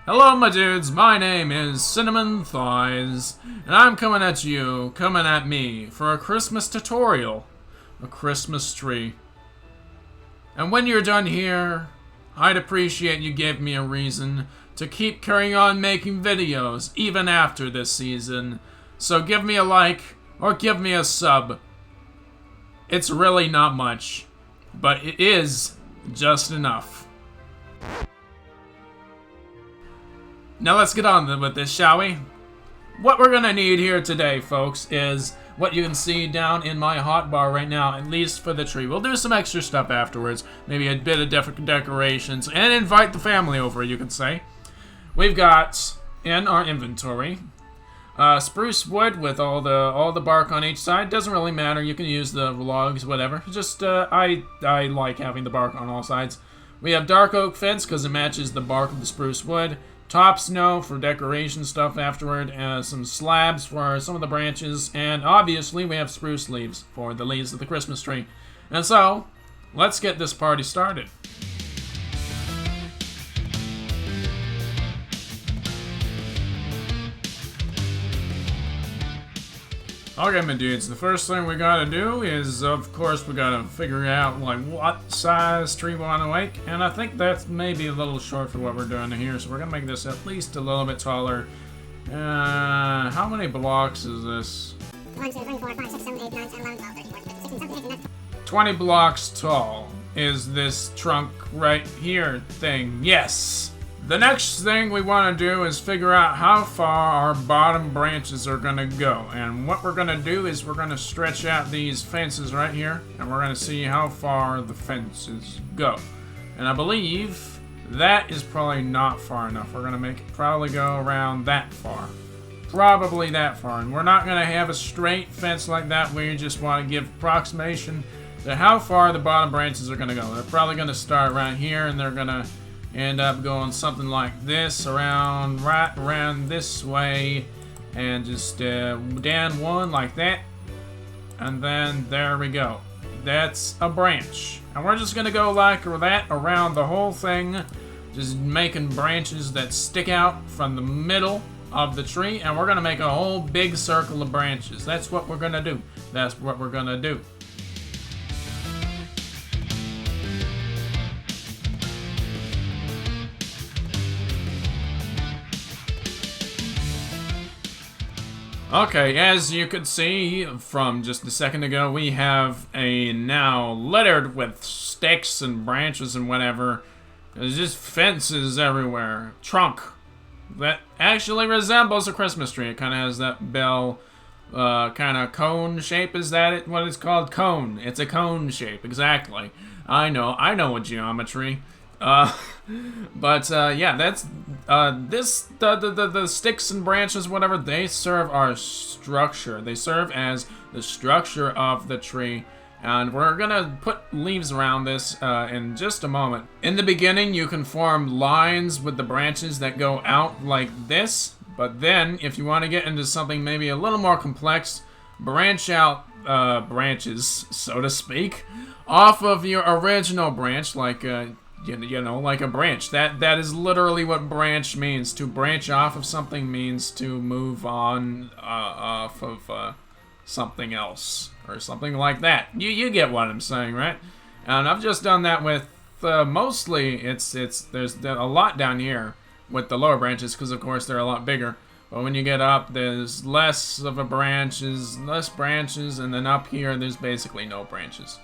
Hello, my dudes. My name is Cinnamon Thighs, and I'm coming at me, for a Christmas tutorial. A Christmas tree. And when you're done here, I'd appreciate you give me a reason to keep carrying on making videos, even after this season. So give me a like, or give me a sub. It's really not much, but it is just enough. Now let's get on with this, shall we? What we're gonna need here today, folks, is what you can see down in my hotbar right now, at least for the tree. We'll do some extra stuff afterwards, maybe a bit of decorations, and invite the family over, you could say. We've got, in our inventory, spruce wood with all the bark on each side. Doesn't really matter, you can use the logs, whatever. Just, I like having the bark on all sides. We have dark oak fence, because it matches the bark of the spruce wood. Top snow for decoration stuff afterward, some slabs for some of the branches, and obviously we have spruce leaves for the leaves of the Christmas tree. And so, let's get this party started. Okay, my dudes, the first thing we gotta do is, of course, we gotta figure out, like, what size tree we want to make, and I think that's maybe a little short for what we're doing here, so we're gonna make this at least a little bit taller. How many blocks is this? 1, 2, 3, 4, 5, 6, 7, 8, 9, 10, 11, 12, 13, 14, 15, 16, 17, 18, 19. 20 blocks tall is this trunk right here thing. Yes! The next thing we want to do is figure out how far our bottom branches are going to go. And what we're going to do is we're going to stretch out these fences right here, and we're going to see how far the fences go. And I believe that is probably not far enough. We're going to make it probably go around that far. Probably that far. And we're not going to have a straight fence like that. We just want to give approximation to how far the bottom branches are going to go. They're probably going to start right here, and they're going to end up going something like this, right around this way, and just down one like that, and then there we go. That's a branch, and we're just gonna go like that around the whole thing, just making branches that stick out from the middle of the tree, and we're gonna make a whole big circle of branches. That's what we're gonna do. That's what we're gonna do. Okay, as you could see from just a second ago, we have a now littered with sticks and branches and whatever. There's just fences everywhere. Trunk that actually resembles a Christmas tree. It kind of has that bell kind of cone shape. Is that it? What it's called? Cone. It's a cone shape, exactly. I know a geometry. But yeah, that's the sticks and branches, whatever, they serve our structure. They serve as the structure of the tree, and we're gonna put leaves around this in just a moment. In the beginning, you can form lines with the branches that go out like this, but then if you want to get into something maybe a little more complex, branch out branches, so to speak, off of your original branch, like you know, like a branch. That is literally what branch means. To branch off of something means to move on off of something else or something like that. You get what I'm saying, right? And I've just done that with mostly there's a lot down here with the lower branches, because of course they're a lot bigger. But when you get up, there's less branches, and then up here there's basically no branches.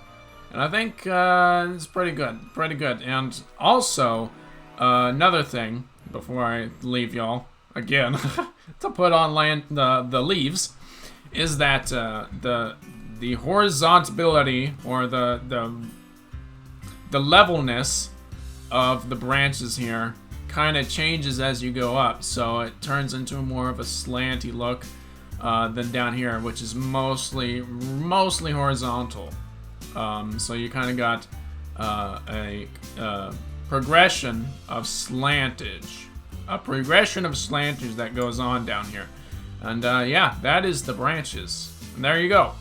And I think it's pretty good. And also, another thing, before I leave y'all, again, to put on the leaves, is that the horizontability, or the levelness of the branches here kind of changes as you go up. So it turns into more of a slanty look than down here, which is mostly horizontal. So you kind of got a progression of slantage. A progression of slantage that goes on down here. And yeah, that is the branches. And there you go.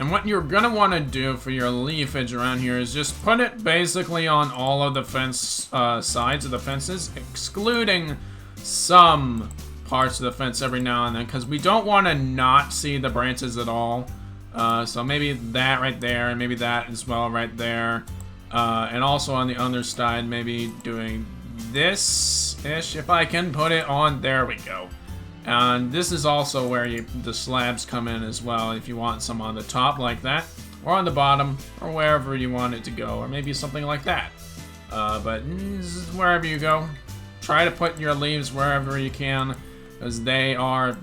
And what you're gonna want to do for your leafage around here is just put it basically on all of the fence sides of the fences, excluding some parts of the fence every now and then, because we don't want to not see the branches at all. So maybe that right there, and maybe that as well right there. And also on the other side, maybe doing this-ish, if I can put it on. There we go. And this is also where the slabs come in as well, if you want some on the top like that, or on the bottom, or wherever you want it to go, or maybe something like that. But wherever you go, try to put your leaves wherever you can, because they are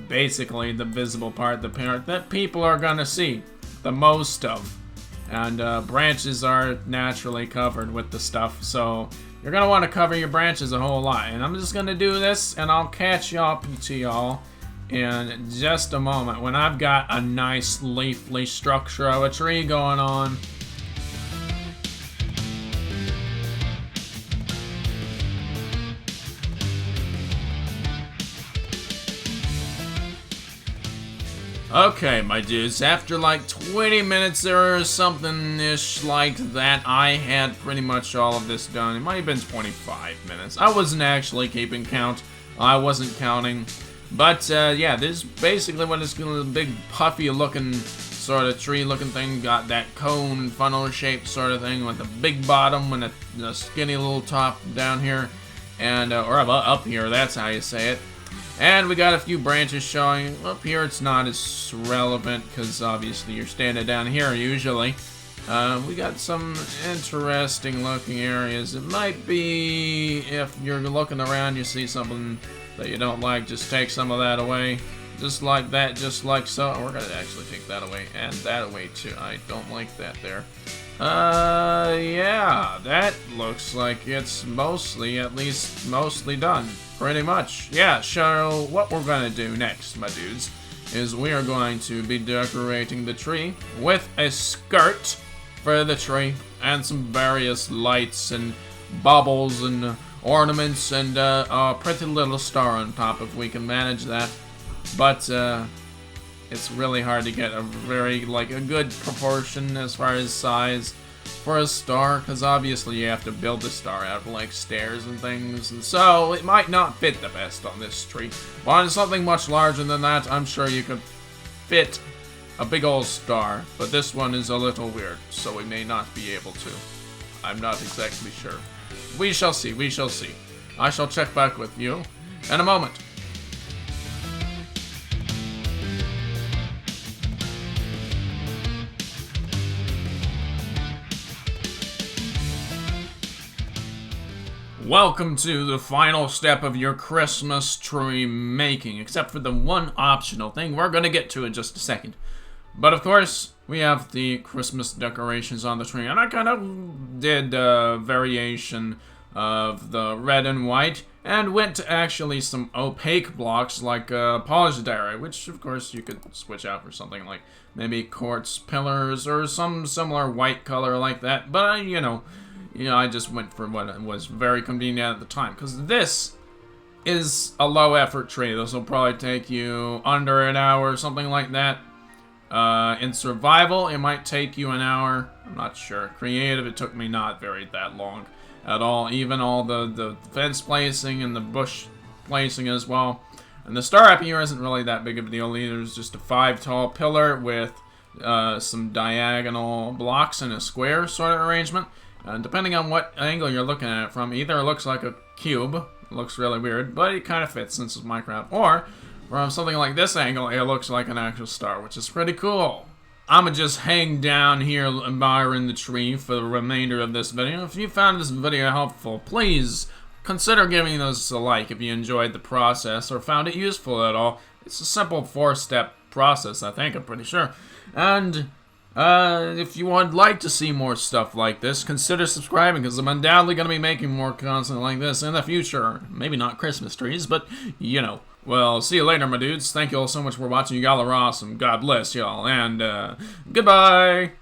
basically the visible part, the part that people are gonna see the most of. And branches are naturally covered with the stuff, so you're gonna want to cover your branches a whole lot. And I'm just gonna do this, and I'll catch up to y'all in just a moment when I've got a nice leafy structure of a tree going on. Okay, my dudes, after like 20 minutes or something-ish like that, I had pretty much all of this done. It might have been 25 minutes. I wasn't actually keeping count. I wasn't counting. But, yeah, this is basically what it's gonna be. Big, puffy-looking sort of tree-looking thing. Got that cone, funnel-shaped sort of thing with a big bottom and a skinny little top down here. And, or up here, that's how you say it. And we got a few branches showing. Up here it's not as relevant because obviously you're standing down here usually. We got some interesting looking areas. It might be if you're looking around you see something that you don't like, just take some of that away. Just like that, just like so. We're gonna actually take that away and that away too. I don't like that there. Yeah, that looks like it's mostly, at least mostly done. Pretty much. Yeah, so what we're gonna do next, my dudes, is we are going to be decorating the tree with a skirt for the tree and some various lights and baubles and ornaments and a pretty little star on top if we can manage that. But it's really hard to get a very, like, a good proportion as far as size for a star, because obviously you have to build the star out of, like, stairs and things, and so it might not fit the best on this tree. But on something much larger than that, I'm sure you could fit a big old star, but this one is a little weird, so we may not be able to. I'm not exactly sure. We shall see, we shall see. I shall check back with you in a moment. Welcome to the final step of your Christmas tree making, except for the one optional thing we're going to get to in just a second. But of course, we have the Christmas decorations on the tree, and I kind of did a variation of the red and white, and went to actually some opaque blocks like polished dairy, which of course you could switch out for something like maybe quartz pillars or some similar white color like that, but you know, I just went for what was very convenient at the time, because this is a low-effort tree. This will probably take you under an hour or something like that. In survival, it might take you an hour. I'm not sure. Creative, it took me not that long at all. Even all the fence placing and the bush placing as well. And the star up here isn't really that big of a deal either. It's just a 5-tall pillar with some diagonal blocks in a square sort of arrangement. Depending on what angle you're looking at it from, either it looks like a cube, it looks really weird, but it kind of fits since it's Minecraft, or from something like this angle, it looks like an actual star, which is pretty cool. I'ma just hang down here admiring the tree for the remainder of this video. If you found this video helpful, please consider giving this a like if you enjoyed the process or found it useful at all. It's a simple 4-step process, I think, I'm pretty sure. And if you would like to see more stuff like this, consider subscribing, because I'm undoubtedly going to be making more content like this in the future. Maybe not Christmas trees, but, you know. Well, see you later, my dudes. Thank you all so much for watching. You all are awesome. God bless y'all, and, goodbye!